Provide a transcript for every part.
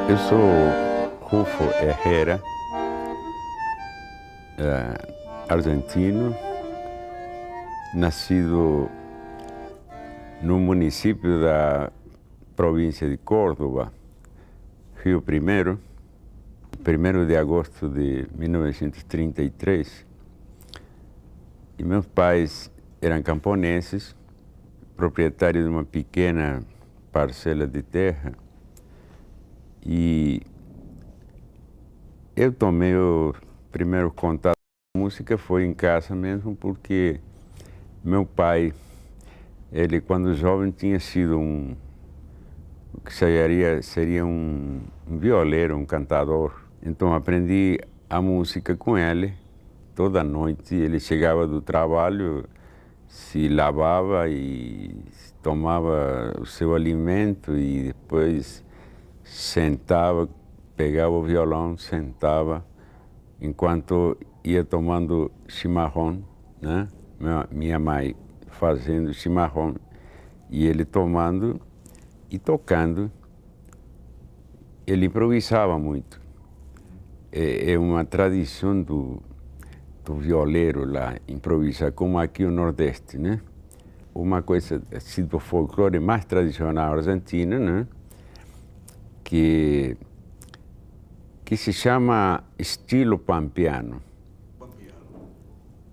Eu sou Rufo Herrera, argentino, nascido no município da província de Córdoba, Rio Primeiro, 1º de agosto de 1933. E meus pais eram camponeses, proprietários de uma pequena parcela de terra. E eu tomei o primeiro contato com a música foi em casa mesmo, porque meu pai, ele quando jovem tinha sido o que seria um violeiro, um cantador. Então aprendi a música com ele toda noite. Ele chegava do trabalho, se lavava e tomava o seu alimento e depois sentava, pegava o violão, sentava, enquanto ia tomando chimarrão, né? Minha mãe fazendo chimarrão e ele tomando e tocando. Ele improvisava muito. É uma tradição do violeiro lá, improvisar, como aqui no Nordeste, né? Uma coisa assim, do folclore mais tradicional argentino, né? Que se chama estilo pampeano.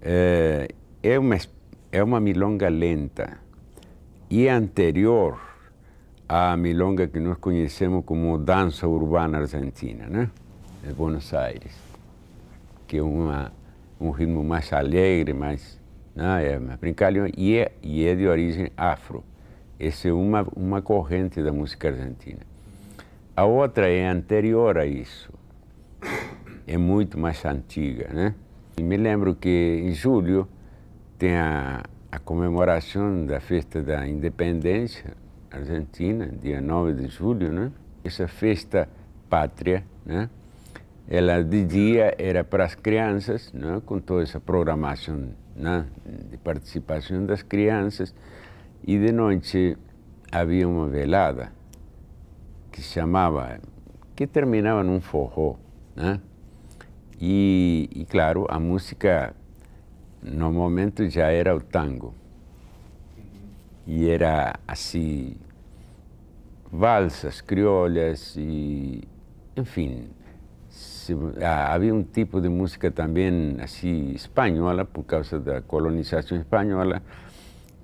É uma milonga lenta e anterior à milonga que nós conhecemos como dança urbana argentina, né? De Buenos Aires, que é um ritmo mais alegre, mais brincalhão, e é de origem afro. Essa é uma corrente da música argentina. A outra é anterior a isso, é muito mais antiga, né? E me lembro que em julho tem a comemoração da festa da independência argentina, dia 9 de julho, né? Essa festa pátria, né? Ela de dia era para as crianças, né? Com toda essa programação, né? De participação das crianças, e de noite havia uma velada que terminava num forró, né? E claro, a música no momento já era o tango. E era assim, valsas crioulas e, enfim, havia um tipo de música também assim espanhola, por causa da colonização espanhola,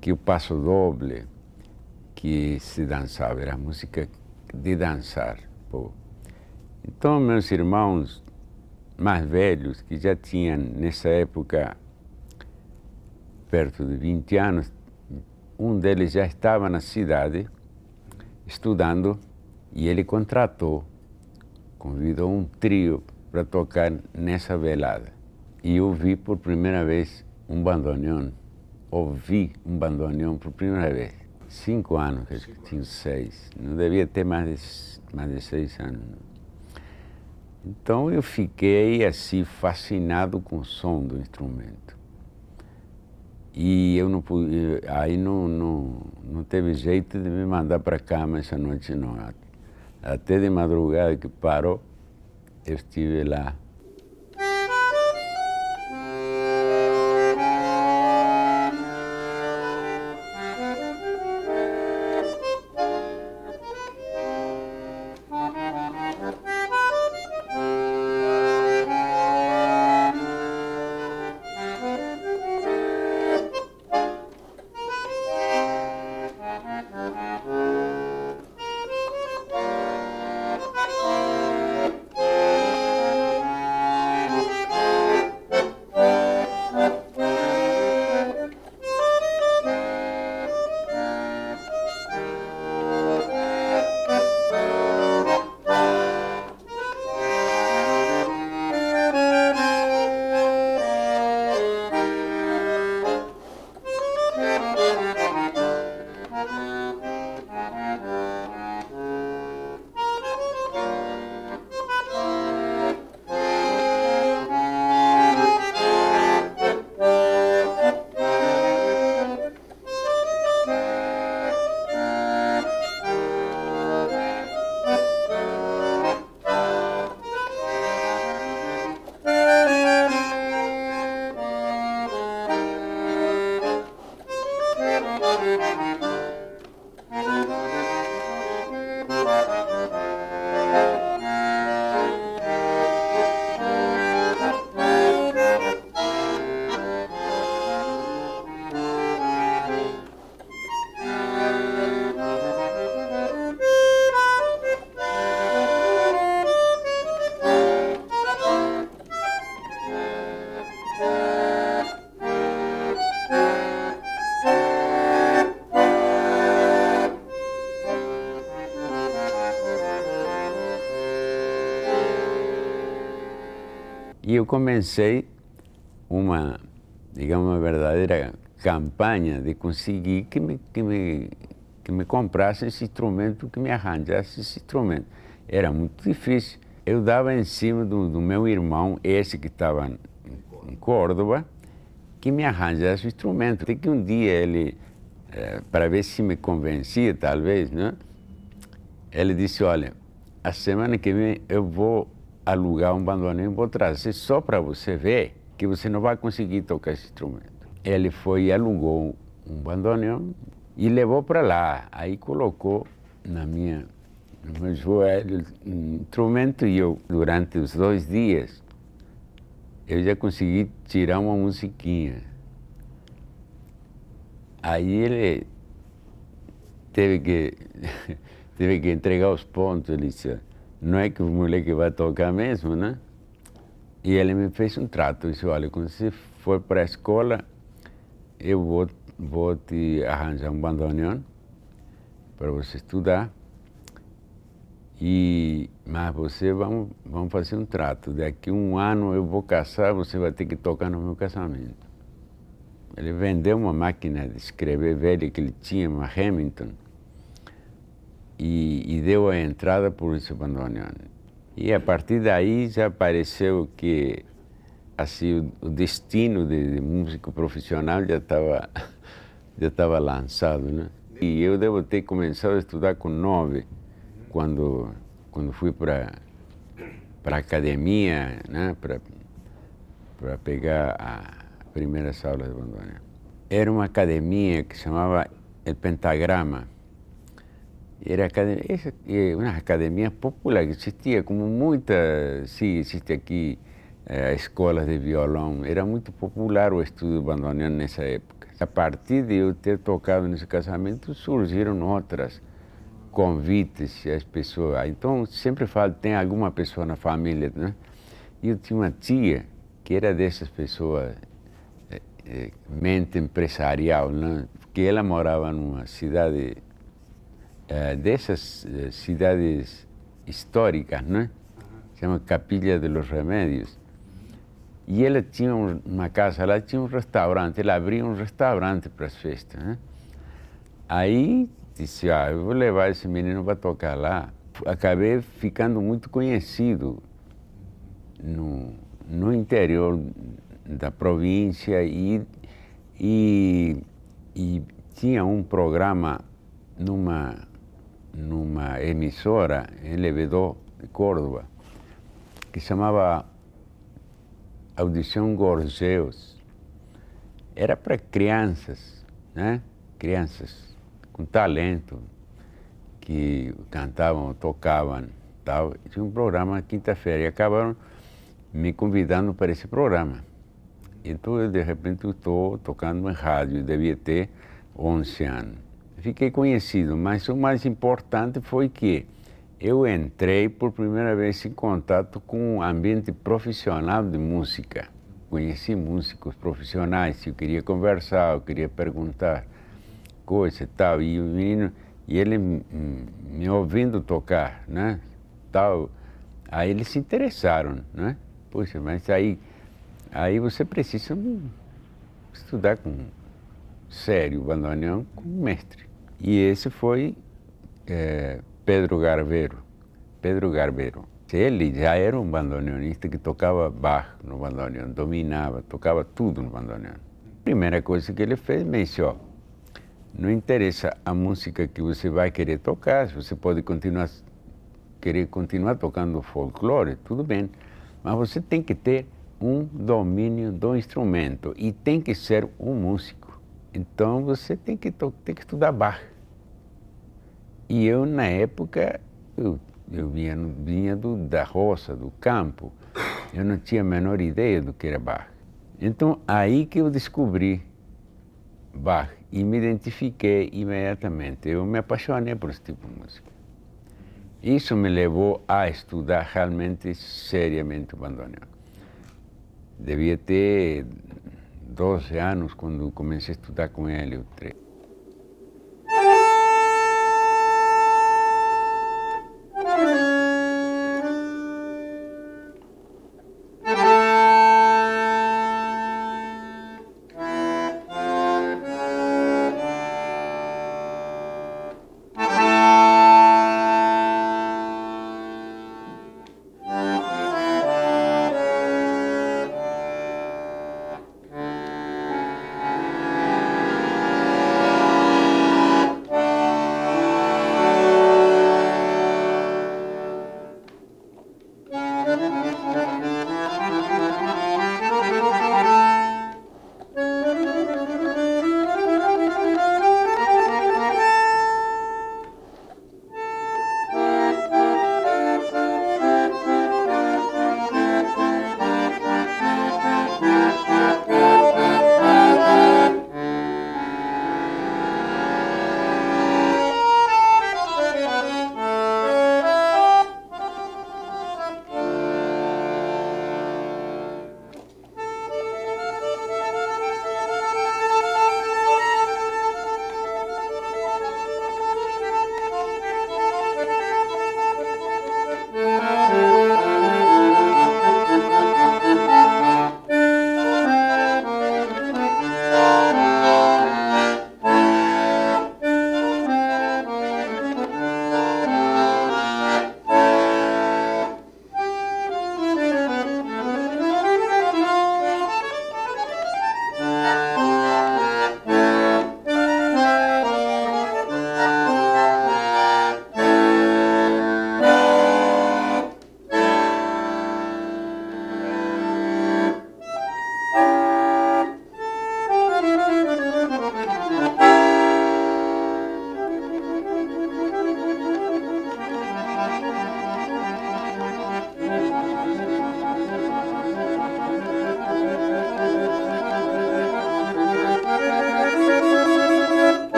que o passo doble, que se dançava, era música de dançar. Pô. Então, meus irmãos mais velhos, que já tinham nessa época perto de 20 anos, um deles já estava na cidade estudando e ele convidou um trio para tocar nessa velada. E eu vi por primeira vez um bandoneon, ouvi um bandoneon por primeira vez. 5 anos, acho que tinha 6, não devia ter mais de 6 anos. Então eu fiquei assim fascinado com o som do instrumento. E eu não pude, aí não teve jeito de me mandar para cama essa noite não. Até de madrugada que parou, eu estive lá. E eu comecei digamos, uma verdadeira campanha de conseguir que me comprasse esse instrumento, que me arranjasse esse instrumento. Era muito difícil. Eu dava em cima do meu irmão, esse que estava em Córdoba, que me arranjasse o instrumento. Até que um dia ele, para ver se me convencia, talvez, né? Ele disse, olha, a semana que vem eu vou alugar um bandoneon, vou trazer só para você ver que você não vai conseguir tocar esse instrumento. Ele foi e alugou um bandoneon e levou para lá. Aí colocou no meu joelho um instrumento e eu, durante os 2 dias, eu já consegui tirar uma musiquinha. Aí ele teve que entregar os pontos. Ele disse, não é que o moleque vai tocar mesmo, né? E ele me fez um trato. Ele disse, olha, quando você for para a escola, eu vou te arranjar um bandoneon para você estudar. Mas vamos fazer um trato. Daqui a 1 ano eu vou casar, você vai ter que tocar no meu casamento. Ele vendeu uma máquina de escrever velha que ele tinha, uma Remington, e deu a entrada por esse bandoneon. E a partir daí já pareceu que assim, o destino de músico profissional já estava lançado, né? E eu devo ter começado a estudar com 9, quando fui para a academia, né? Para pegar a primeira aula de bandoneon. Era uma academia que se chamava El Pentagrama. Era uma academia popular que existia, como existe aqui escolas de violão. Era muito popular o estudo de bandoneon nessa época. A partir de eu ter tocado nesse casamento, surgiram outras convites às pessoas. Então, sempre falo, tem alguma pessoa na família, né? E eu tinha uma tia que era dessas pessoas, mente empresarial, né? Porque ela morava numa cidade, dessas cidades históricas, né? Se chama Capilla de los Remédios. E ela tinha uma casa, ela tinha um restaurante, ela abria um restaurante para as festas, né? Aí disse, eu vou levar esse menino para tocar lá. Acabei ficando muito conhecido no interior da província e tinha um programa numa emissora em Levedó, de Córdoba, que chamava Audição Gorjeos. Era para crianças, né? Crianças com talento, que cantavam, tocavam, tal. Tinha um programa quinta-feira e acabaram me convidando para esse programa. Então, eu, de repente, estou tocando em rádio, devia ter 11 anos. Fiquei conhecido, mas o mais importante foi que eu entrei por primeira vez em contato com o ambiente profissional de música. Conheci músicos profissionais, eu queria conversar, eu queria perguntar coisa e tal. E o menino, ele me ouvindo tocar, né, tal, aí eles se interessaram, né? Poxa, mas aí você precisa estudar sério o bandoneon com um mestre. E esse foi Pedro Garbeiro. Ele já era um bandoneonista que tocava Bach no bandoneon, dominava, tocava tudo no bandoneon. A primeira coisa que ele fez, me disse, não interessa a música que você vai querer tocar, você pode querer continuar tocando folclore, tudo bem, mas você tem que ter um domínio do instrumento e tem que ser um músico. Então você tem que estudar Bach. E eu, na época, eu vinha da roça, do campo. Eu não tinha a menor ideia do que era Bach. Então, aí que eu descobri Bach e me identifiquei imediatamente. Eu me apaixonei por esse tipo de música. Isso me levou a estudar realmente, seriamente o bandoneon. Devia ter 12 anos quando comecei a estudar com ele, o 13.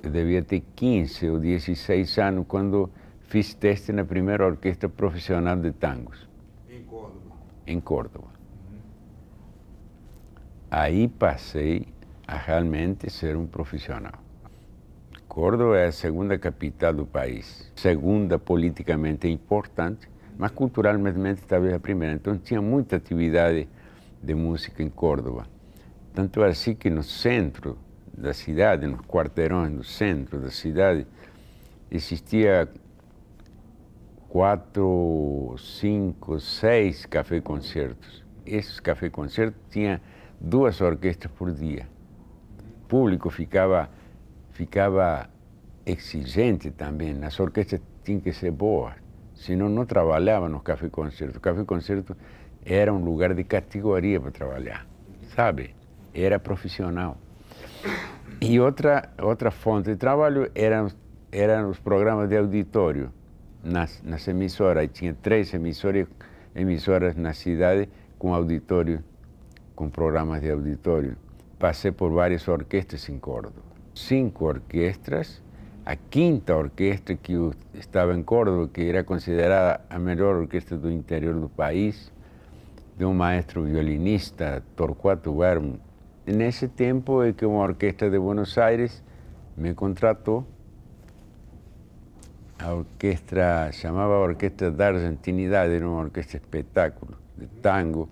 Eu devia ter 15 ou 16 anos quando fiz teste na primeira orquestra profissional de tangos. Em Córdoba? Em Córdoba. Aí passei a realmente ser um profissional. Córdoba é a segunda capital do país, segunda politicamente importante, mas culturalmente talvez a primeira. Então tinha muita atividade de música em Córdoba. Tanto assim que no centro da cidade, nos quarteirões do centro da cidade, existia 4, 5, 6 café-concertos. Esses café-concertos tinham 2 orquestras por dia. O público ficava exigente também. As orquestras tinham que ser boas, senão não trabalhavam nos café-concertos. O café-concerto era um lugar de categoria para trabalhar, sabe? Era profissional. E outra fonte de trabalho eram os programas de auditório nas emissoras. Tinha 3 emissoras na cidade com auditório, com programas de auditório. Passei por várias orquestras em Córdoba. 5 orquestras, a 5ª orquestra que estava em Córdoba, que era considerada a melhor orquestra do interior do país, de um maestro violinista, Torquato Bermo. Nesse tempo é que uma orquestra de Buenos Aires me contratou. A orquestra chamava Orquestra da Argentinidade, era uma orquestra de espetáculo, de tango,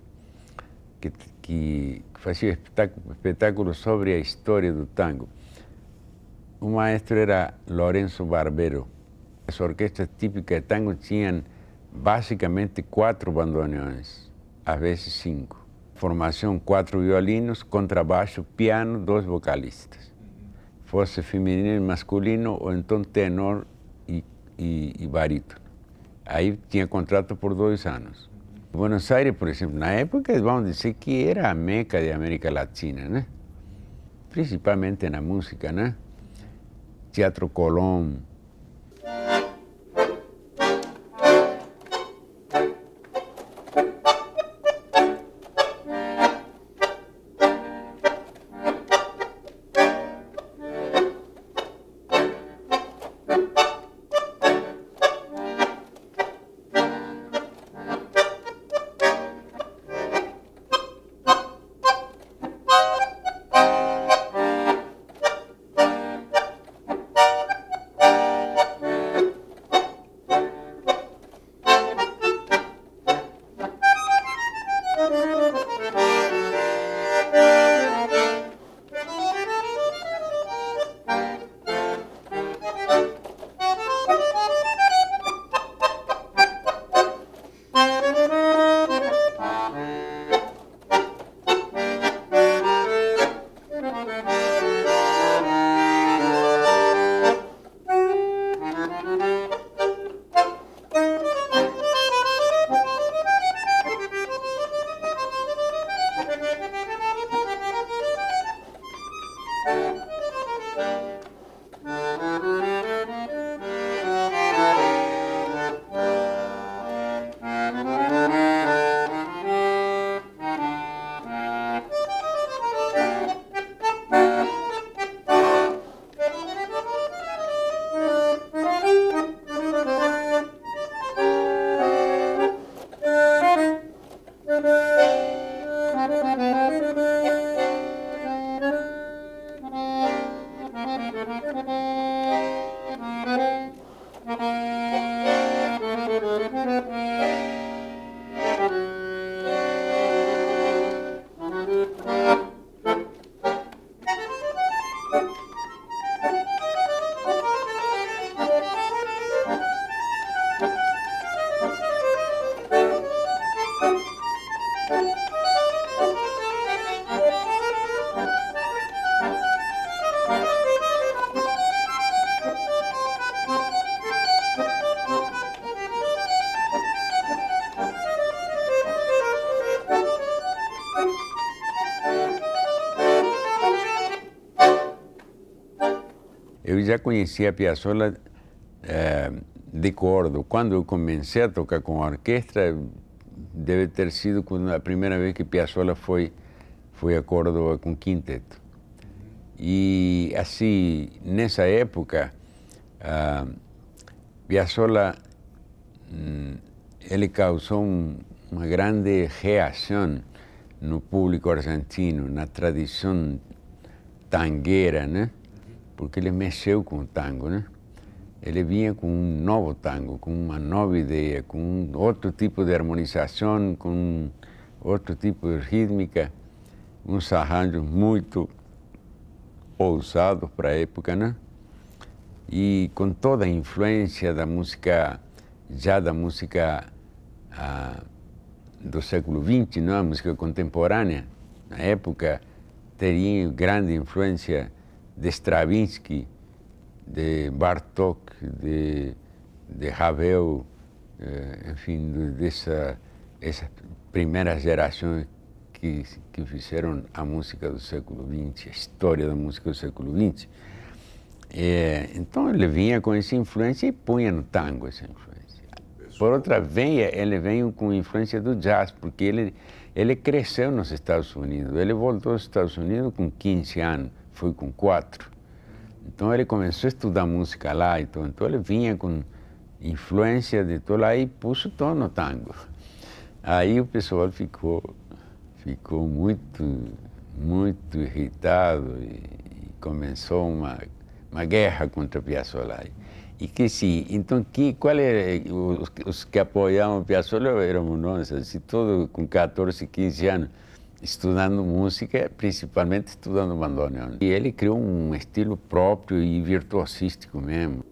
que fazia espetáculos sobre a história do tango. O maestro era Lourenço Barbero. As orquestras típicas de tango tinham basicamente 4 bandoneões, às vezes 5. formação, 4 violinos, contrabaixo, piano, 2 vocalistas. Fosse feminino e masculino, ou então tenor e barítono. Aí tinha contrato por 2 anos. Buenos Aires, por exemplo, na época, vamos dizer que era a meca da América Latina, né? Principalmente na música, né? Teatro Colón. Eu já conhecia Piazzolla de cordo. Quando eu comecei a tocar com a orquestra, deve ter sido a primeira vez que Piazzolla foi a Córdoba com quinteto. E assim, nessa época, Piazzolla ele causou uma grande reação no público argentino, na tradição tangueira, né? Porque ele mexeu com o tango, né? Ele vinha com um novo tango, com uma nova ideia, com outro tipo de harmonização, com outro tipo de rítmica, uns arranjos muito ousados para a época, né? E com toda a influência da música, já da música do século XX, não? A música contemporânea, na época, teria grande influência de Stravinsky, de Bartók, de Ravel, enfim, dessa primeira geração que fizeram a música do século XX, a história da música do século XX. Então ele vinha com essa influência e punha no tango essa influência. Por outra vez, ele veio com influência do jazz, porque ele cresceu nos Estados Unidos. Ele voltou aos Estados Unidos com 15 anos, foi com 4. Então ele começou a estudar música lá e tudo. Então ele vinha com influência de tudo lá e pôs todo no tango. Aí o pessoal ficou muito irritado e começou uma guerra contra Piazzolla. E que sim, então qual era os que apoiavam Piazzolla éramos nós, assim, todos com 14, 15 anos, estudando música, principalmente estudando bandoneon. E ele criou um estilo próprio e virtuosístico mesmo.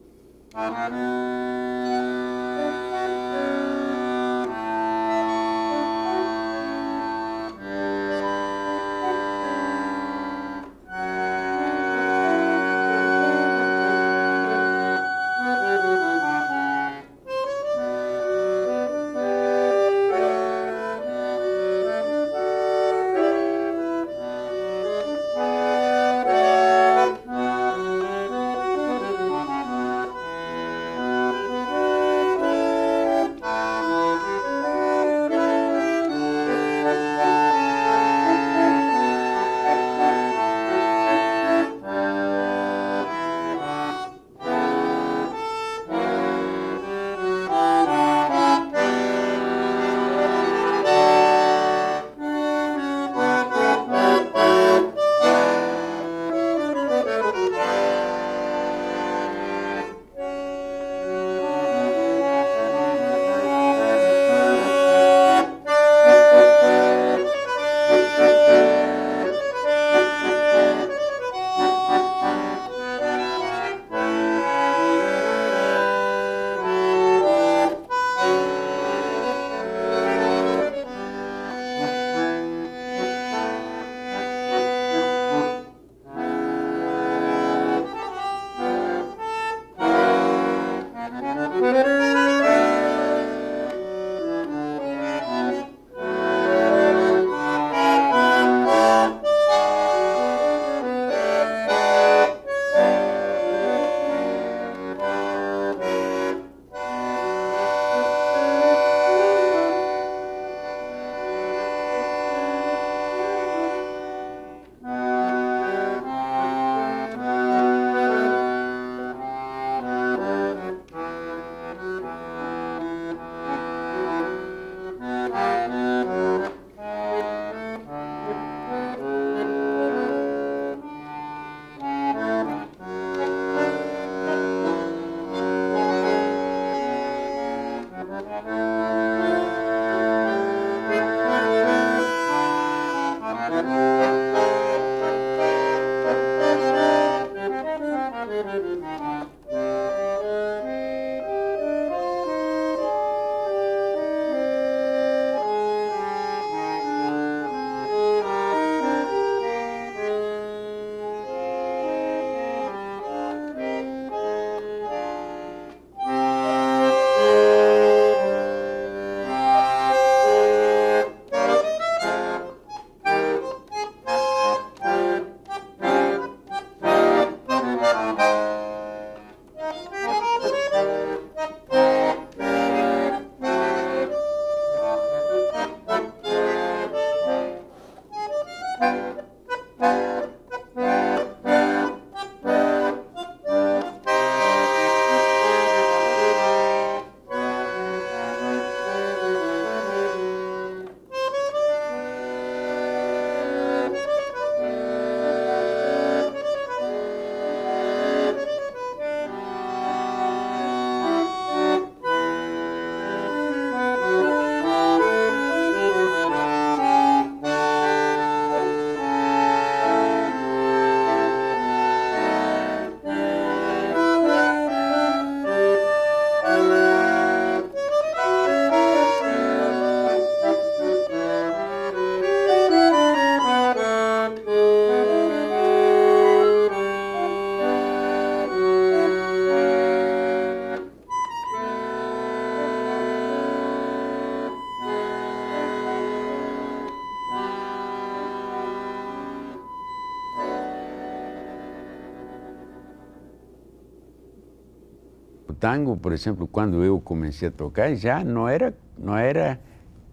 tango, por exemplo, quando eu comecei a tocar, já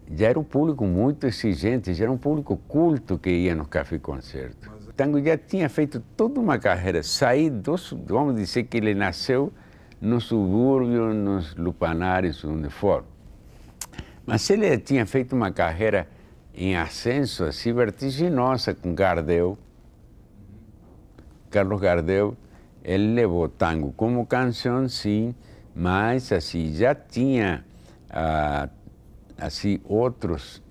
já era um público muito exigente, já era um público culto que ia no Café Concerto. O tango já tinha feito toda uma carreira, vamos dizer que ele nasceu no subúrbio, nos lupanares, onde for. Mas ele tinha feito uma carreira em ascenso, assim, vertiginosa, com Gardel. Carlos Gardel, ele levou tango como canção, sim, mas assim, já tinha assim, outros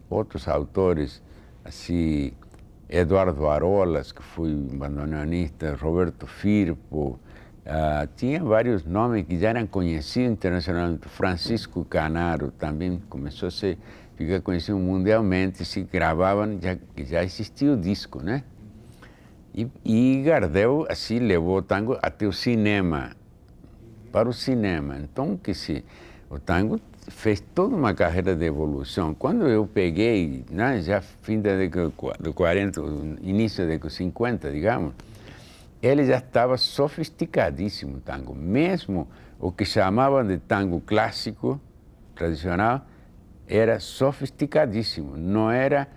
autores, assim, Eduardo Arolas, que foi um bandoneonista, Roberto Firpo, tinha vários nomes que já eram conhecidos internacionalmente. Francisco Canaro também começou a ficar conhecido mundialmente, se gravavam, já existia o disco, né? E Gardel, assim, levou o tango até o cinema, para o cinema. Então, o tango fez toda uma carreira de evolução. Quando eu peguei, né, já fim da década de 40, início da década de 50, digamos, ele já estava sofisticadíssimo, o tango. Mesmo o que chamavam de tango clássico, tradicional, era sofisticadíssimo. Não era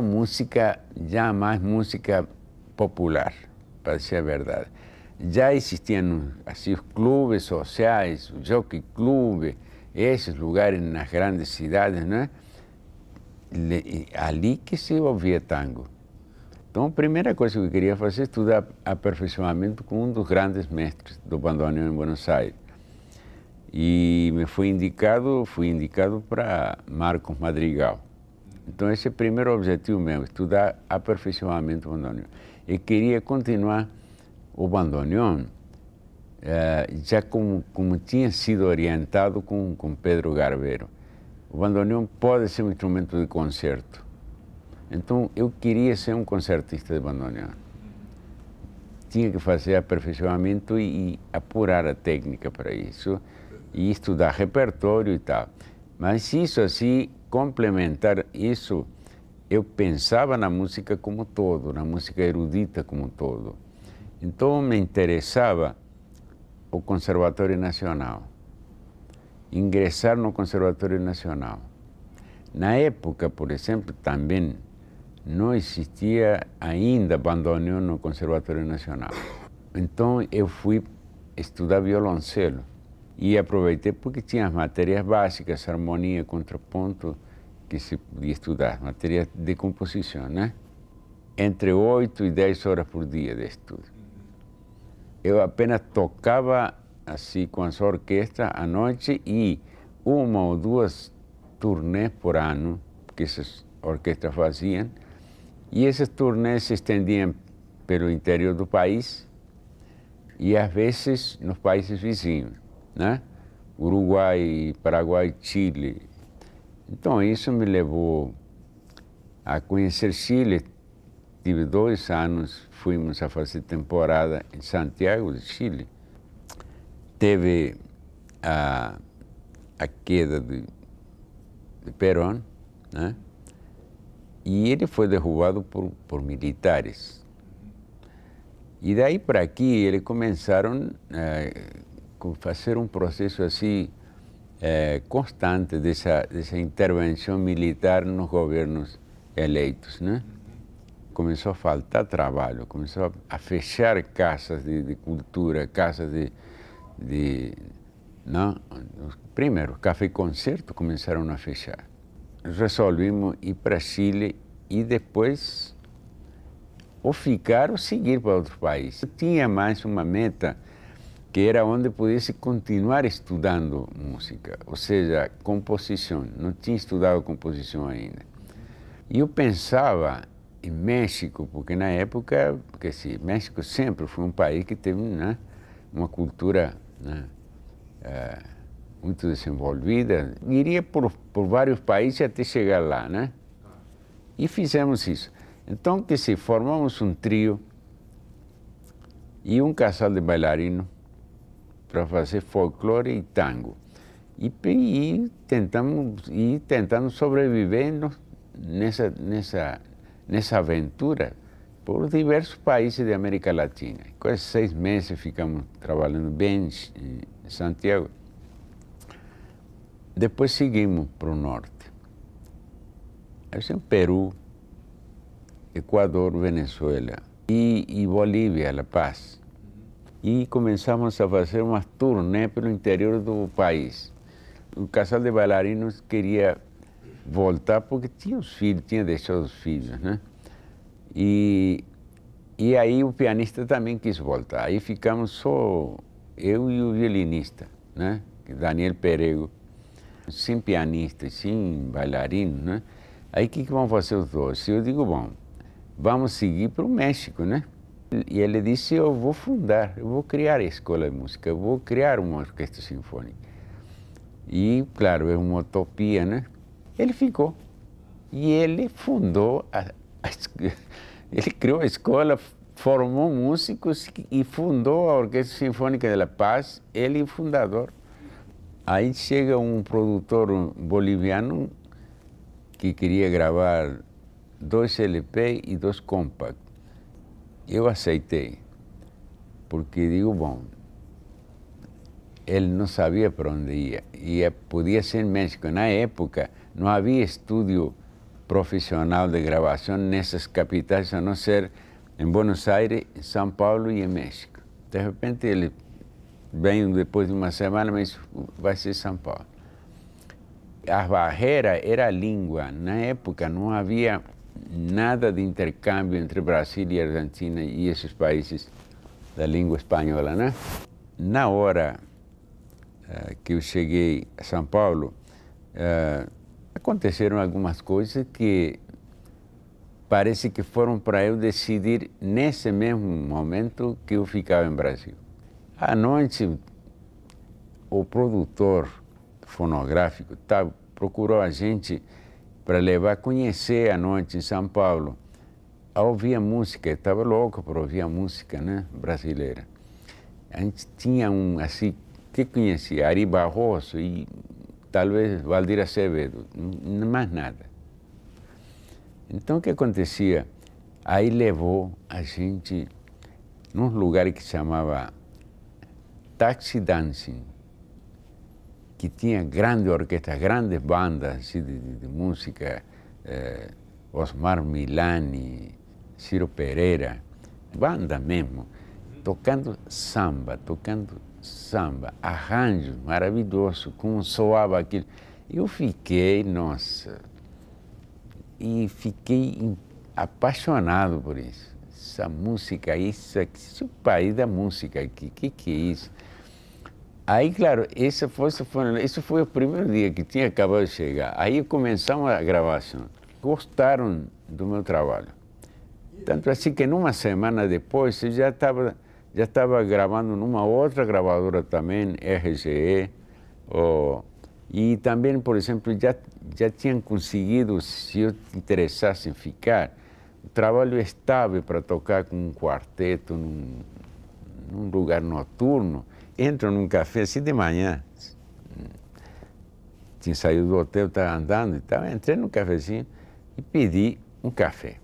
música, jamais música popular, para dizer a verdade. Já existiam assim, os clubes sociais, o jockey club, esses lugares nas grandes cidades, né? Ali que se ouvia tango. Então, a primeira coisa que eu queria fazer é estudar aperfeiçoamento com um dos grandes mestres do bandoneon em Buenos Aires. E fui indicado para Marcos Madrigal. Então, esse é o primeiro objetivo meu, estudar aperfeiçoamento do bandoneon. E queria continuar o bandoneon, já como tinha sido orientado com Pedro Garbeiro. O bandoneon pode ser um instrumento de concerto. Então, eu queria ser um concertista de bandoneon. Tinha que fazer aperfeiçoamento e apurar a técnica para isso, e estudar repertório e tal. Mas isso assim, complementar isso, eu pensava na música como todo, na música erudita como todo. Então me interessava o Conservatório Nacional, ingressar no Conservatório Nacional. Na época, por exemplo, também não existia ainda bandoneon no Conservatório Nacional. Então eu fui estudar violoncelo. E aproveitei porque tinha as matérias básicas, harmonia, contraponto, que se podia estudar, matérias de composição, né? Entre 8 e 10 horas por dia de estudo. Eu apenas tocava assim com as orquestras à noite e uma ou duas turnês por ano que essas orquestras faziam. E essas turnês se estendiam pelo interior do país e às vezes nos países vizinhos, né? Uruguai, Paraguai, Chile. Então isso me levou a conhecer Chile. Tive 2 anos, fomos a fazer temporada em Santiago de Chile. Teve a queda de Perón, né? E ele foi derrubado por militares. E daí para aqui eles começaram fazer um processo assim constante dessa intervenção militar nos governos eleitos, né? Começou a faltar trabalho, começou a fechar casas de cultura, casas não, primeiro, Café Concerto começaram a fechar. Resolvimos ir para Chile e depois ou ficar ou seguir para outro país. Eu tinha mais uma meta que era onde pudesse continuar estudando música, ou seja, composição. Não tinha estudado composição ainda. E eu pensava em México, porque na época, México sempre foi um país que teve, né, uma cultura, né, muito desenvolvida. Iria por vários países até chegar lá, né? E fizemos isso. Então, formamos um trio e um casal de bailarinos para fazer folclore e tango. E tentando sobreviver nessa aventura por diversos países da América Latina. Quase 6 meses ficamos trabalhando bem em Santiago. Depois seguimos para o norte. Assim, Peru, Equador, Venezuela e Bolívia, La Paz. E começamos a fazer uma turnê pelo interior do país. O casal de bailarinos queria voltar porque tinha os filhos, tinha deixado os filhos, né? E aí o pianista também quis voltar. Aí ficamos só eu e o violinista, né? Daniel Perego, sem pianista, sem bailarino, né? Aí o que vão fazer os dois? Eu digo, bom, vamos seguir para o México, né? E ele disse, eu vou criar a escola de música, eu vou criar uma orquestra sinfônica. E, claro, é uma utopia, né? Ele ficou. E ele fundou, ele criou a escola, formou músicos e fundou a Orquestra Sinfônica de La Paz, ele é o fundador. Aí chega um produtor boliviano que queria gravar 2 LP e 2 compact. Eu aceitei, porque digo, bom, ele não sabia para onde ia, e podia ser em México. Na época, não havia estúdio profissional de gravação nessas capitais, a não ser em Buenos Aires, em São Paulo e em México. De repente, ele veio depois de uma semana, mas vai ser São Paulo. A barreira era a língua. Na época, não havia nada de intercâmbio entre Brasil e Argentina e esses países da língua espanhola, né? Na hora que eu cheguei a São Paulo, aconteceram algumas coisas que parece que foram para eu decidir nesse mesmo momento que eu ficava em Brasil. À noite, o produtor fonográfico procurou a gente para levar a conhecer a noite em São Paulo. A ouvir a música, estava louco para ouvir a música, né, brasileira. A gente tinha assim, que conhecia, Ari Barroso e talvez Valdir Acevedo, mais nada. Então o que acontecia? Aí levou a gente num lugar que se chamava Taxi Dancing, que tinha grandes orquestras, grandes bandas assim, de música, Osmar Milani, Ciro Pereira, banda mesmo, tocando samba, arranjos maravilhosos, como soava aquilo. Eu fiquei, nossa, e fiquei apaixonado por isso. Essa música, isso é o país da música aqui, que é isso? Aí, claro, isso foi o primeiro dia que tinha acabado de chegar. Aí começamos a gravação. Gostaram do meu trabalho. Tanto assim que numa semana depois eu já estava gravando numa outra gravadora também, RGE, e também, por exemplo, já tinham conseguido, se eu interessasse em ficar, um trabalho estável para tocar com um quarteto num lugar noturno. Entro num café assim de manhã, tinha saído do hotel, estava andando e tal, entrei num cafezinho e pedi um café.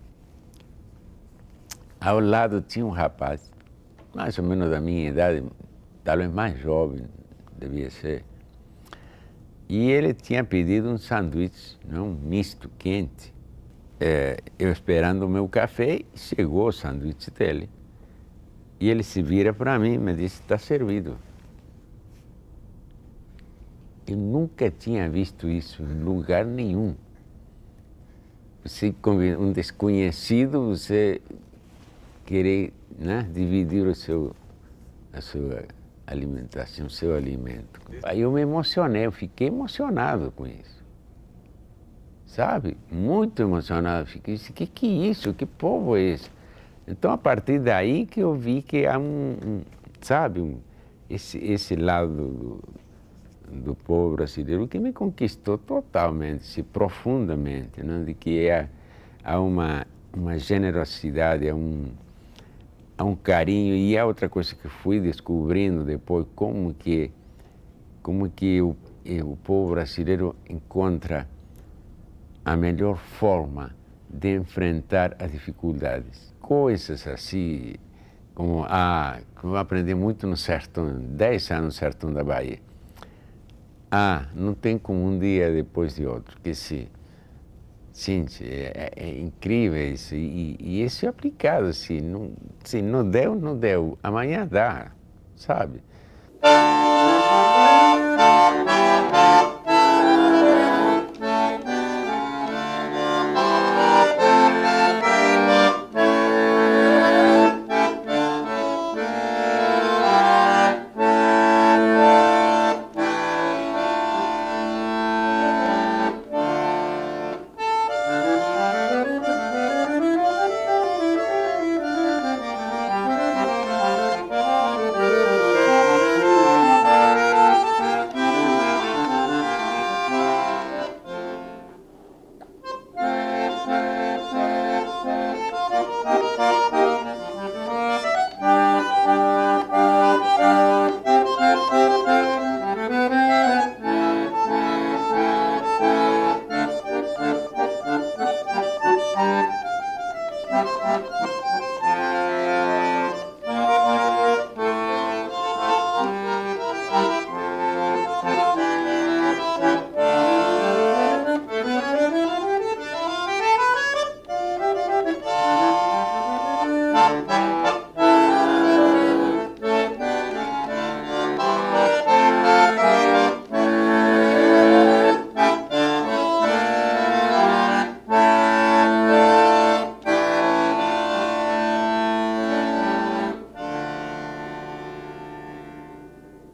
Ao lado tinha um rapaz, mais ou menos da minha idade, talvez mais jovem, devia ser. E ele tinha pedido um sanduíche, um misto quente. Eu esperando o meu café, chegou o sanduíche dele. E ele se vira para mim e me disse, está servido. Eu nunca tinha visto isso em lugar nenhum. Você, um desconhecido, você querer, né, dividir a sua alimentação, o seu alimento. Aí eu me emocionei, eu fiquei emocionado com isso. Sabe? Muito emocionado. Fiquei, que é isso? Que povo é esse? Então, a partir daí que eu vi que há esse lado do povo brasileiro que me conquistou totalmente, profundamente, né? De que há uma generosidade, há um carinho, e há outra coisa que fui descobrindo depois, como que o povo brasileiro encontra a melhor forma de enfrentar as dificuldades. coisas assim, como que eu aprendi muito no sertão, 10 anos no sertão da Bahia. Não tem como um dia depois de outro, que se, gente, é incrível isso, e isso é aplicado, assim, se não deu, não deu, amanhã dá, sabe?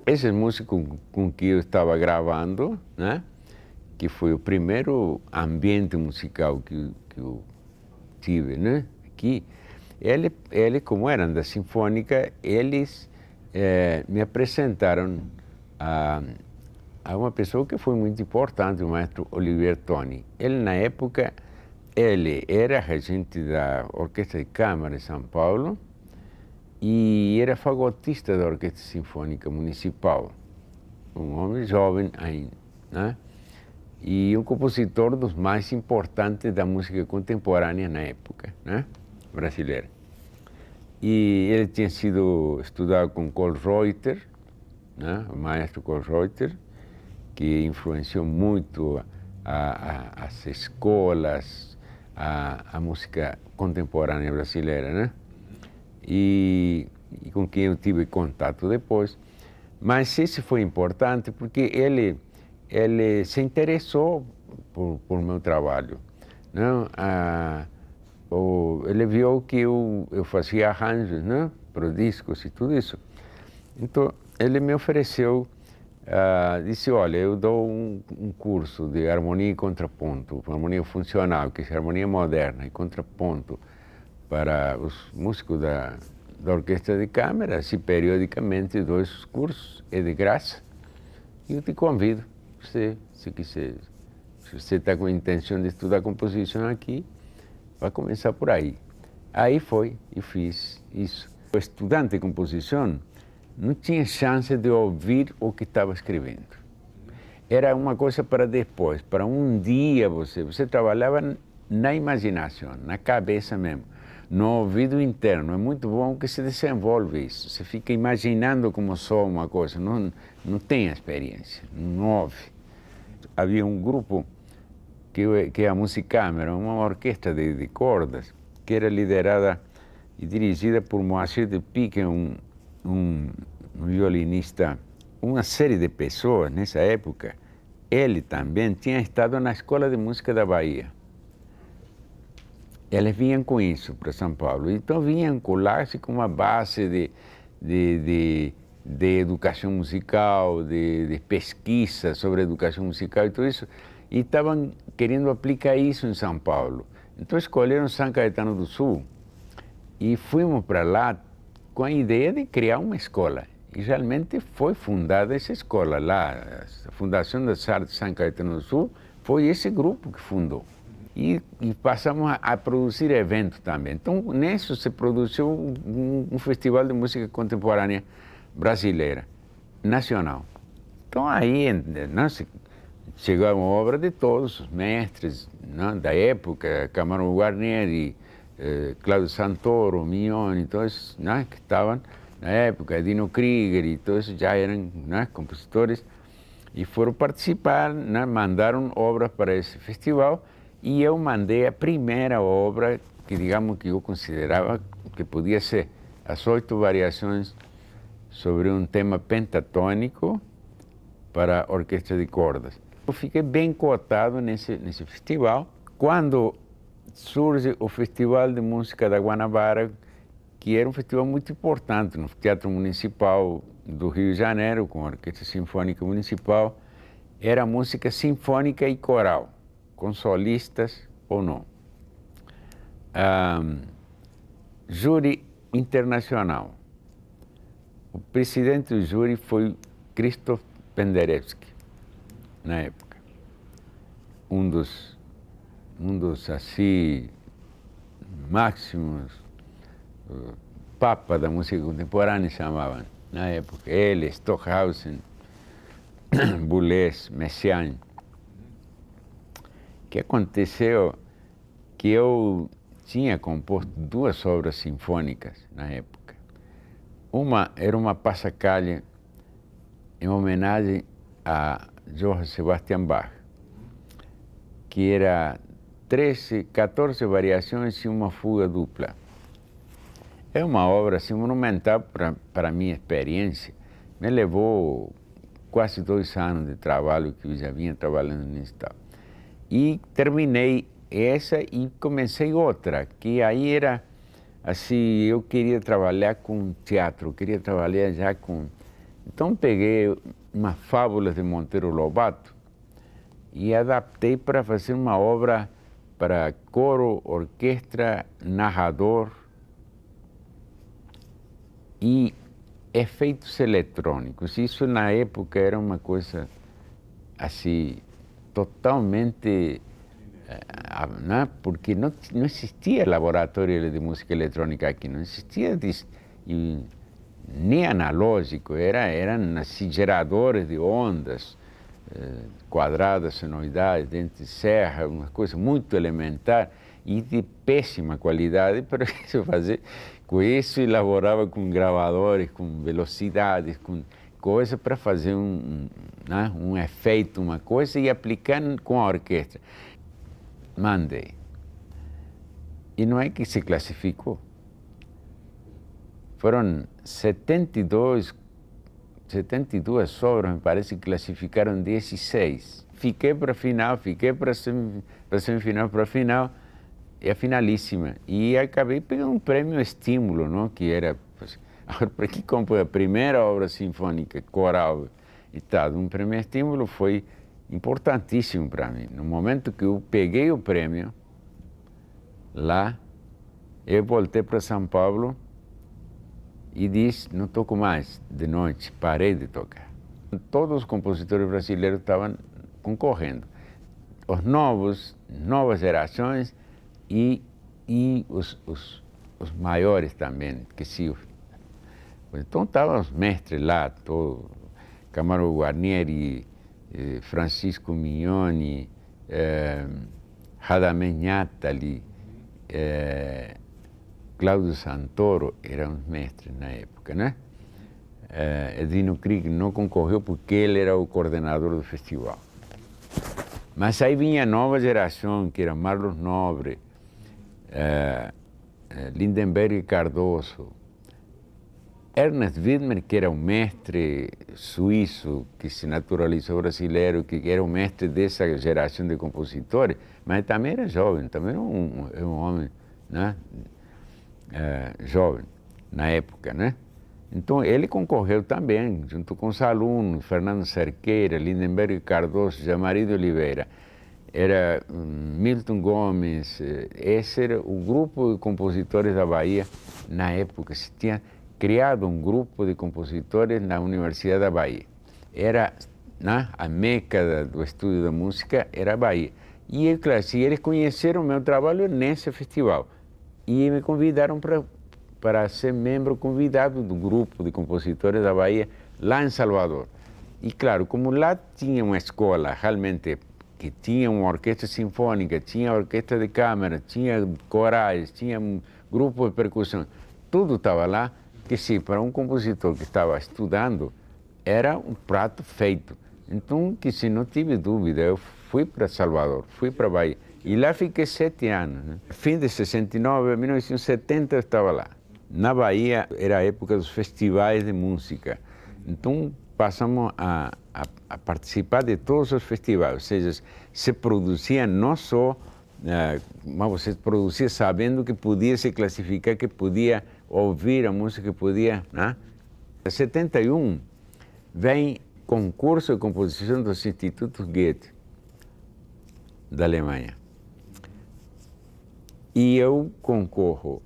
Esse músico com que eu estava gravando, né, que foi o primeiro ambiente musical que eu tive, né, aqui, ele como eram da Sinfônica, eles me apresentaram a uma pessoa que foi muito importante, o maestro Olivier Toni. Ele, na época, ele era regente da Orquestra de Câmara de São Paulo, e era fagotista da Orquestra Sinfônica Municipal, um homem jovem ainda, né? E um compositor dos mais importantes da música contemporânea na época, né, brasileira. E ele tinha sido estudado com Kölreuter, né, o maestro Kölreuter, que influenciou muito as escolas, a música contemporânea brasileira, né? E com quem eu tive contato depois. Mas esse foi importante porque ele se interessou por meu trabalho, não? Ele viu que eu fazia arranjos, né, para discos e tudo isso. Então ele me ofereceu, disse, olha, eu dou um curso de harmonia e contraponto, harmonia funcional, que é harmonia moderna e contraponto, para os músicos da Orquestra de Câmara, se periodicamente dou esses cursos, é de graça. E eu te convido, se quiser, se você está com a intenção de estudar composição aqui, vai começar por aí. Aí foi, e fiz isso. O estudante de composição não tinha chance de ouvir o que estava escrevendo. Era uma coisa para depois, para um dia você trabalhava na imaginação, na cabeça mesmo. No ouvido interno, é muito bom que se desenvolve isso. Você fica imaginando como soa uma coisa, não tem experiência, não ouve. Havia um grupo que é a Musicâmara, uma orquestra de cordas, que era liderada e dirigida por Moacir de Pique, um violinista, uma série de pessoas nessa época. Ele também tinha estado na Escola de Música da Bahia. Eles vinham com isso para São Paulo, então vinham colar-se com uma base de educação musical, de pesquisa sobre educação musical e tudo isso, e estavam querendo aplicar isso em São Paulo. Então escolheram São Caetano do Sul e fomos para lá com a ideia de criar uma escola. E realmente foi fundada essa escola lá, a Fundação das Artes de São Caetano do Sul, foi esse grupo que fundou. E passamos a produzir eventos também. Então, nisso se produziu um festival de música contemporânea brasileira, nacional. Então, aí chegou uma obra de todos os mestres, né, da época, Camargo Guarnieri, Cláudio Santoro, Mignone, todos, né, que estavam na época, Dino Krieger e todos já eram, né, compositores e foram participar, né, mandaram obras para esse festival e eu mandei a primeira obra que, digamos, que eu considerava que podia ser as 8 variações sobre um tema pentatônico para orquestra de cordas. Eu fiquei bem cotado nesse festival. Quando surge o Festival de Música da Guanabara, que era um festival muito importante no Teatro Municipal do Rio de Janeiro, com a Orquestra Sinfônica Municipal, era música sinfônica e coral, com solistas ou não. Júri internacional. O presidente do júri foi Krzysztof Penderecki, na época. Um dos assim, máximos papa da música contemporânea chamavam, na época. Ele, Stockhausen, Boulez, Messiaen. O que aconteceu que eu tinha composto 2 obras sinfônicas na época. Uma era uma passacaglia em homenagem a Johann Sebastian Bach, que era 14 variações e uma fuga dupla. É uma obra assim, monumental para a minha experiência. Me levou quase 2 anos de trabalho, que eu já vinha trabalhando nisso. E terminei essa e comecei outra, que aí era assim, eu queria trabalhar com teatro, queria trabalhar já com... Então peguei umas fábulas de Monteiro Lobato e adaptei para fazer uma obra para coro, orquestra, narrador e efeitos eletrônicos. Isso na época era uma coisa assim, totalmente... né? Porque não existia laboratório de música eletrônica aqui, não existia nem analógico, eram assim, geradores de ondas, quadradas, sonoridades, dente de serra, uma coisa muito elementar e de péssima qualidade, para isso fazer com isso, elaborava com gravadores, com velocidades, com coisa para fazer né, um efeito, uma coisa e aplicar com a orquestra. Mandei. E não é que se classificou. Foram 72 obras, me parece que classificaram 16. Fiquei para a final, fiquei para a semifinal, para a final, e a finalíssima. E acabei pegando um prêmio estímulo, não? Que era, agora, para que compor a primeira obra sinfônica, coral e tal, um prêmio estímulo foi importantíssimo para mim. No momento que eu peguei o prêmio, lá, eu voltei para São Paulo e disse, não toco mais de noite, parei de tocar. Todos os compositores brasileiros estavam concorrendo. Os novas gerações e os maiores também, que se... Então estavam os mestres lá, todo, Camargo Guarnieri, Francisco Mignone, Radamés Nattali, Cláudio Santoro eram os mestres na época, né? Dino Krieger não concorreu porque ele era o coordenador do festival. Mas aí vinha a nova geração, que era Marlos Nobre, Lindenberg Cardoso, Ernest Widmer, que era um mestre suíço que se naturalizou brasileiro, que era o mestre dessa geração de compositores, mas também era jovem, também era um homem, né? Jovem na época, né? Então ele concorreu também, junto com os alunos, Fernando Cerqueira, Lindenberg Cardoso, Jamari de Oliveira, era Milton Gomes, esse era o grupo de compositores da Bahia na época. Se tinha criado um grupo de compositores na Universidade da Bahia. Era, né, a meca do estudo da música era a Bahia. E eles conheceram o meu trabalho nesse festival e me convidaram para ser membro convidado do grupo de compositores da Bahia lá em Salvador. E claro, como lá tinha uma escola realmente que tinha uma orquestra sinfônica, tinha orquestra de câmara, tinha corais, tinha um grupo de percussão, tudo estava lá, que sim, para um compositor que estava estudando, era um prato feito. Então, que se não tive dúvida, eu fui para Salvador, fui para Bahia, e lá fiquei 7 anos. Né? Fim de 69, 1970 eu estava lá. Na Bahia era a época dos festivais de música, então passamos a participar de todos os festivais, ou seja, se produzia não só, mas você produzia sabendo que podia se classificar, que podia ouvir a música, que podia... Né? Em 71 vem concurso de composição dos Institutos Goethe, da Alemanha. E eu concorro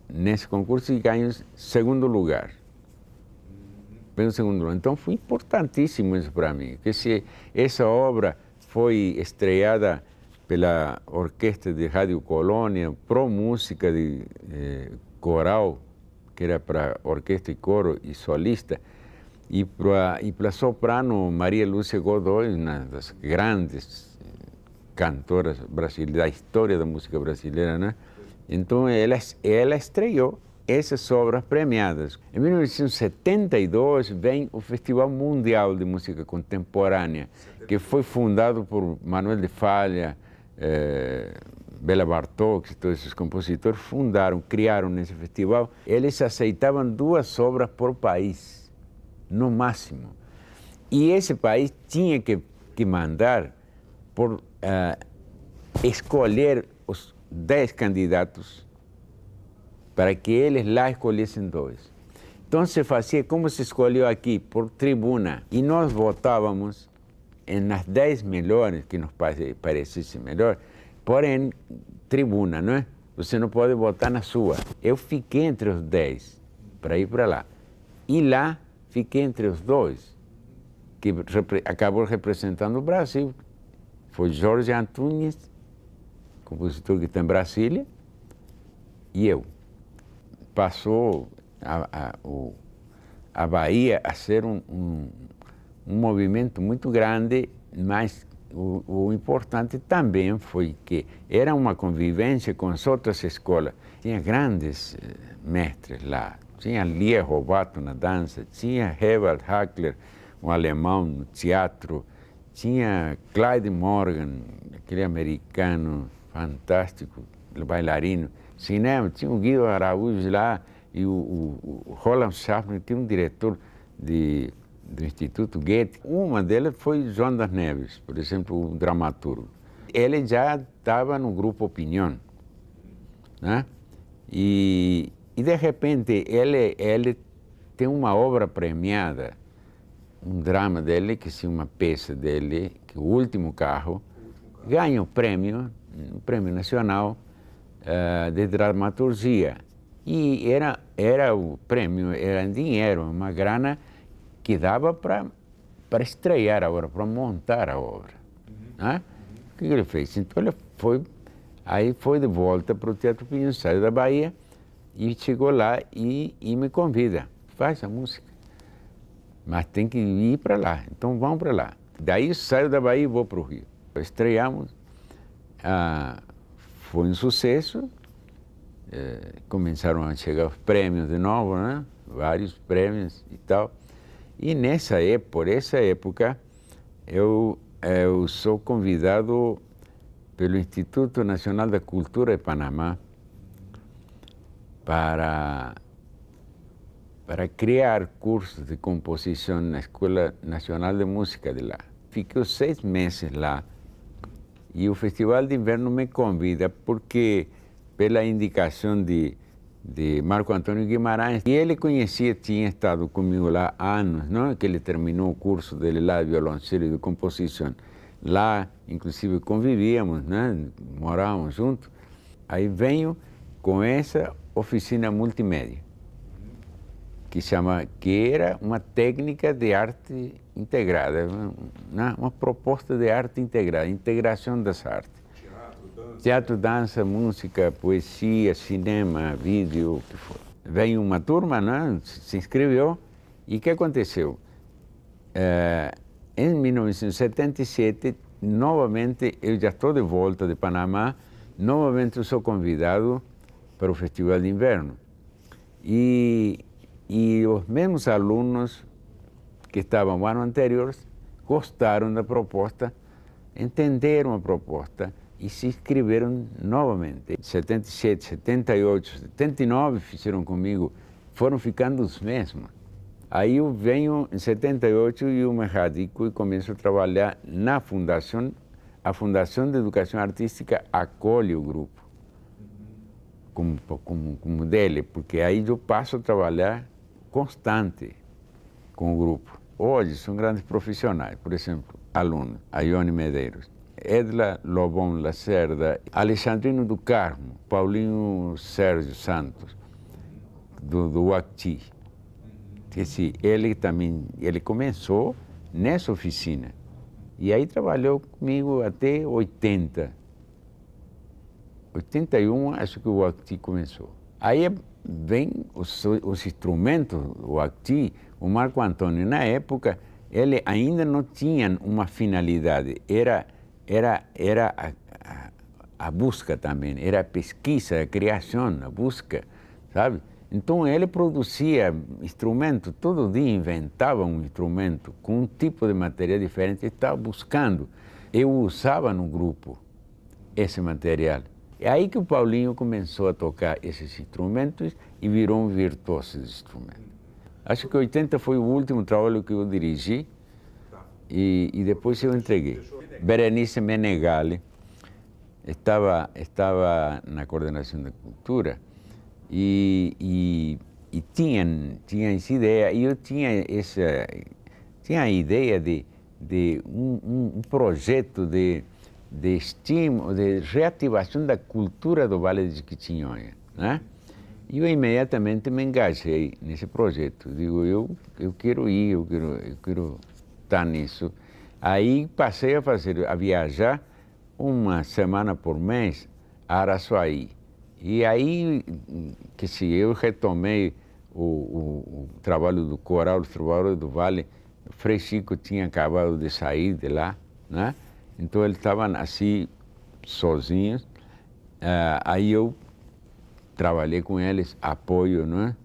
nesse concurso e ganho segundo lugar. Bem, segundo lugar. Então foi importantíssimo isso para mim, que essa obra foi estreada pela Orquestra de Rádio Colônia, Pro Música de coral, que era para orquestra e coro e solista, e para soprano Maria Lúcia Godoy, uma das grandes cantoras brasileiras da história da música brasileira, né? Então ela estreou essas obras premiadas. Em 1972 vem o Festival Mundial de Música Contemporânea, que foi fundado por Manuel de Falla, Bela Bartók, todos esses compositores criaram nesse festival. Eles aceitavam 2 obras por país, no máximo. E esse país tinha que mandar escolher os 10 candidatos para que eles lá escolhessem 2. Então se fazia como se escolheu aqui, por tribuna. E nós votávamos nas 10 melhores, que nos parecessem melhor, porém, tribuna, não é? Você não pode votar na sua. Eu fiquei entre os 10 para ir para lá. E lá fiquei entre os 2, que acabou representando o Brasil. Foi Jorge Antunes, compositor que está em Brasília, e eu. Passou a Bahia a ser um movimento muito grande, mas o importante também foi que era uma convivência com as outras escolas. Tinha grandes mestres lá. Tinha Lia Robato na dança, tinha Ewald Hackler, um alemão no teatro, tinha Clyde Morgan, aquele americano fantástico, bailarino. Cinema, tinha o Guido Araújo lá e o Roland Schaffner, tinha um diretor do Instituto Goethe. Uma delas foi João das Neves, por exemplo, o dramaturgo. Ele já estava no grupo Opinião, né? E de repente ele tem uma obra premiada, um drama dele, que é uma peça dele, que é O Último Carro, ganha um prêmio nacional de dramaturgia. E era o prêmio, era em dinheiro, uma grana que dava para estrear a obra, para montar a obra. Né? O que ele fez? Então ele foi de volta para o Teatro Pinhão, saiu da Bahia e chegou lá e me convida, faz a música, mas tem que ir para lá, então vamos para lá. Daí saio da Bahia e vou para o Rio. Estreamos, foi um sucesso, começaram a chegar os prêmios de novo, né? Vários prêmios e tal. E por essa época, eu sou convidado pelo Instituto Nacional da Cultura de Panamá para criar cursos de composição na Escola Nacional de Música de lá. Fiquei 6 meses lá e o Festival de Inverno me convida porque, pela indicação de Marco Antônio Guimarães, e ele tinha estado comigo lá há anos, não? Que ele terminou o curso dele lá de violoncelo e de composição. Lá, inclusive, convivíamos, né? Morávamos juntos. Aí venho com essa oficina multimédia, que era uma técnica de arte integrada, uma proposta de arte integrada, integração das artes. Teatro, dança, música, poesia, cinema, vídeo, o que for. Veio uma turma, né? Se inscreveu, e o que aconteceu? Em 1977, novamente, eu já estou de volta de Panamá, novamente eu sou convidado para o Festival de Inverno. E os mesmos alunos que estavam no ano anterior gostaram da proposta, entenderam a proposta e se inscreveram novamente. 77, 78, 79 fizeram comigo, foram ficando os mesmos. Aí eu venho em 78 e eu me radico e começo a trabalhar na fundação. A Fundação de Educação Artística acolhe o grupo como dele, porque aí eu passo a trabalhar constante com o grupo. Hoje são grandes profissionais, por exemplo, alunos, a Ione Medeiros, Edla Lobão Lacerda, Alexandrino do Carmo, Paulinho Sérgio Santos, do Uacti. Ele começou nessa oficina e aí trabalhou comigo até 80. 81, acho que o Uacti começou. Aí vem os instrumentos, o Uacti, o Marco Antônio, na época, ele ainda não tinha uma finalidade, era a busca também, era a pesquisa, a criação, a busca, sabe? Então ele produzia instrumento, todo dia inventava um instrumento com um tipo de material diferente, estava buscando. Eu usava no grupo esse material. É aí que o Paulinho começou a tocar esses instrumentos e virou um virtuoso de instrumento. Acho que 80 foi o último trabalho que eu dirigi e depois eu entreguei. Berenice Menegali estava na coordenação da cultura e tinha essa ideia, e eu tinha a ideia de um projeto de estímulo, de reativação da cultura do Vale de Jequitinhonha, né? E eu imediatamente me engajei nesse projeto. Digo, eu quero ir, eu quero estar nisso. Aí passei a viajar uma semana por mês a Araçuaí. E aí eu retomei o trabalho do coral, o trabalho do Vale. O Frei Chico tinha acabado de sair de lá, né? Então eles estavam assim, sozinhos. Aí eu trabalhei com eles, apoio, né?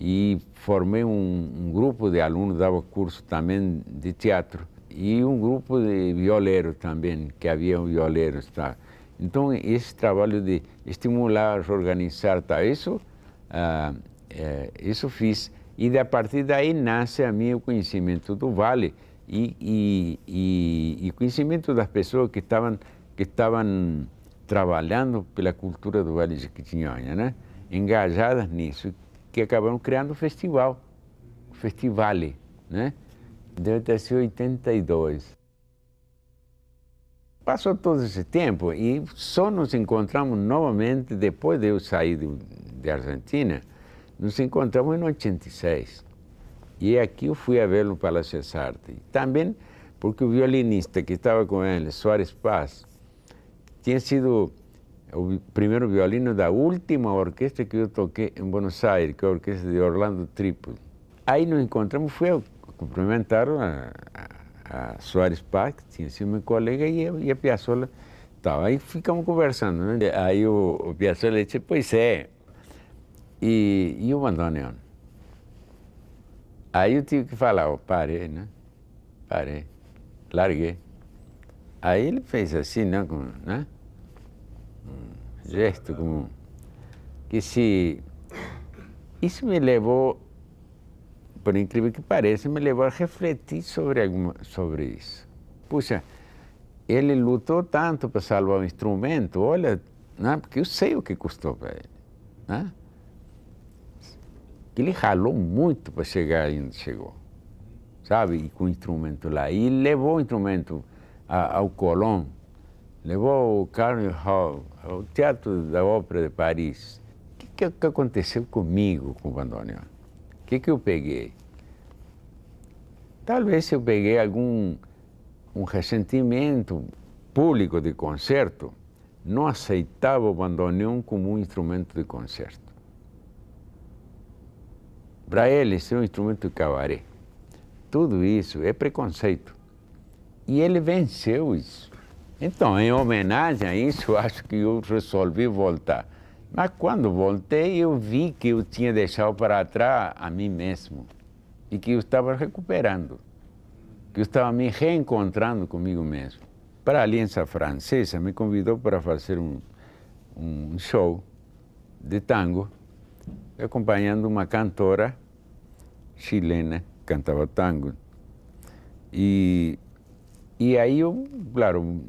E formei um grupo de alunos, dava curso também de teatro. E um grupo de violeiros também, que havia violeiros, tá? Então, esse trabalho de estimular, organizar, tá? Isso fiz. E a partir daí nasce a mim o conhecimento do Vale e conhecimento das pessoas que estavam trabalhando pela cultura do Vale de Jequitinhonha, né? Engajadas nisso, que acabaram criando o festival, o Festivale, né? Deve ter sido 82. Passou todo esse tempo e só nos encontramos novamente depois de eu sair de Argentina, nos encontramos em 86. E aqui eu fui a vê-lo no Palácio das Artes. Também porque o violinista que estava com ele, Soares Paz, tinha sido o primeiro violino da última orquestra que eu toquei em Buenos Aires, que é a orquestra de Orlando Tripoli. Aí nos encontramos, fui a cumprimentar a Soares Paz, que tinha sido meu colega, e a Piazzolla estava. Aí ficamos conversando, né? Aí o Piazzolla disse, pois é, e o bandoneon? Aí eu tive que falar, parei, né? Parei, larguei. Aí ele fez assim, né? Um gesto como que se... Isso me levou, por incrível que pareça, me levou a refletir sobre isso. Puxa, ele lutou tanto para salvar o instrumento, olha, né? Porque eu sei o que custou para ele, né? Ele ralou muito para chegar onde chegou, sabe? E com o instrumento lá. E levou o instrumento ao Colón, levou ao Carnegie Hall, ao Teatro da Ópera de Paris. O que aconteceu comigo com o bandoneon? O que eu peguei? Talvez eu peguei um ressentimento público de concerto, não aceitava o bandoneon como um instrumento de concerto. Para eles é um instrumento de cabaré. Tudo isso é preconceito. E ele venceu isso. Então, em homenagem a isso, eu acho que eu resolvi voltar. Mas quando voltei, eu vi que eu tinha deixado para trás a mim mesmo. E que eu estava recuperando. Que eu estava me reencontrando comigo mesmo. Para a Aliança Francesa me convidou para fazer um show de tango, acompanhando uma cantora chilena que cantava tango. E aí eu, claro,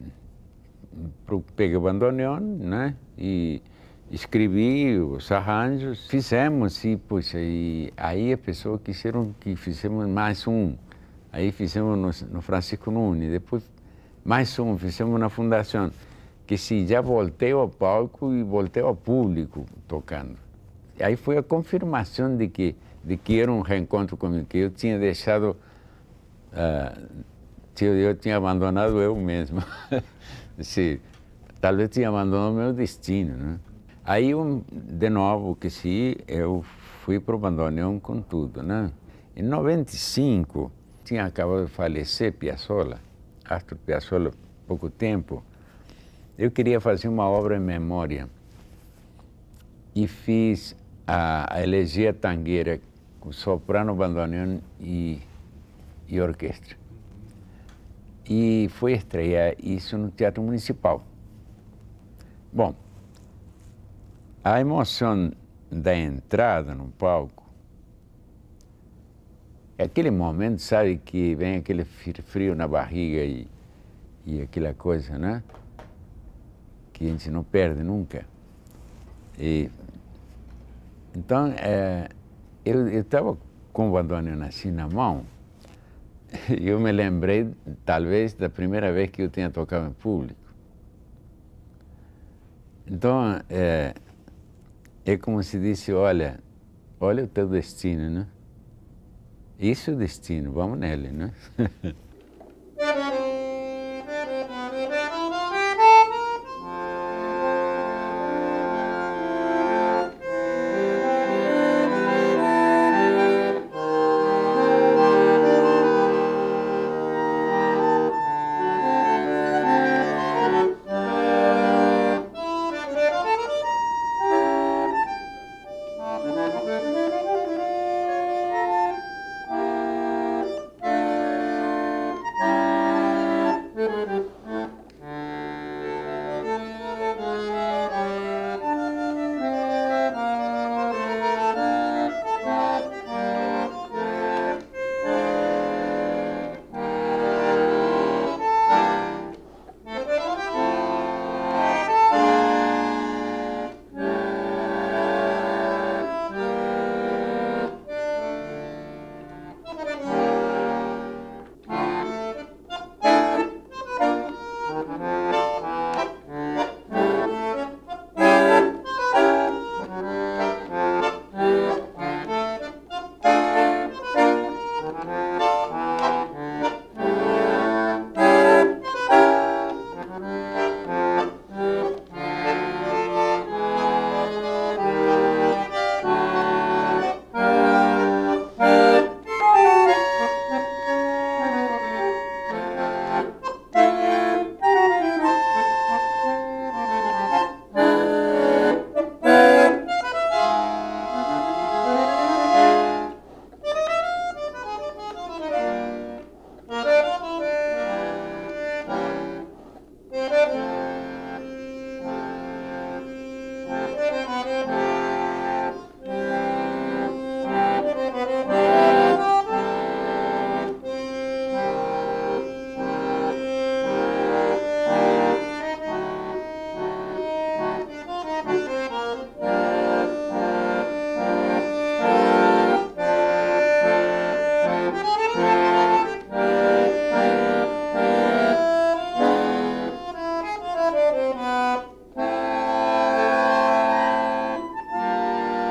peguei o bandoneon, né? E escrevi os arranjos, fizemos e, puxa, e aí as pessoas quiseram que fizemos mais um. Aí fizemos no Francisco Nunes, depois mais um, fizemos na Fundação. Que se já voltei ao palco e voltei ao público tocando. Aí foi a confirmação de que era um reencontro comigo, que eu tinha deixado, eu tinha abandonado eu mesmo. Sim, talvez tinha abandonado o meu destino, né? Aí, de novo, que sim, eu fui para o bandoneon com tudo, né? Em 95, tinha acabado de falecer Piazzolla, Astor Piazzolla, pouco tempo. Eu queria fazer uma obra em memória e fiz a elegia tangueira com soprano, bandoneon e orquestra. E foi estrear isso no Teatro Municipal. Bom, a emoção da entrada no palco, é aquele momento, sabe, que vem aquele frio na barriga e aquela coisa, né? Que a gente não perde nunca. Então, eu estava com o bandoneon assim na mão, e eu me lembrei, talvez, da primeira vez que eu tinha tocado em público. Então, é como se disse, olha o teu destino, né? Isso é o destino, vamos nele, né?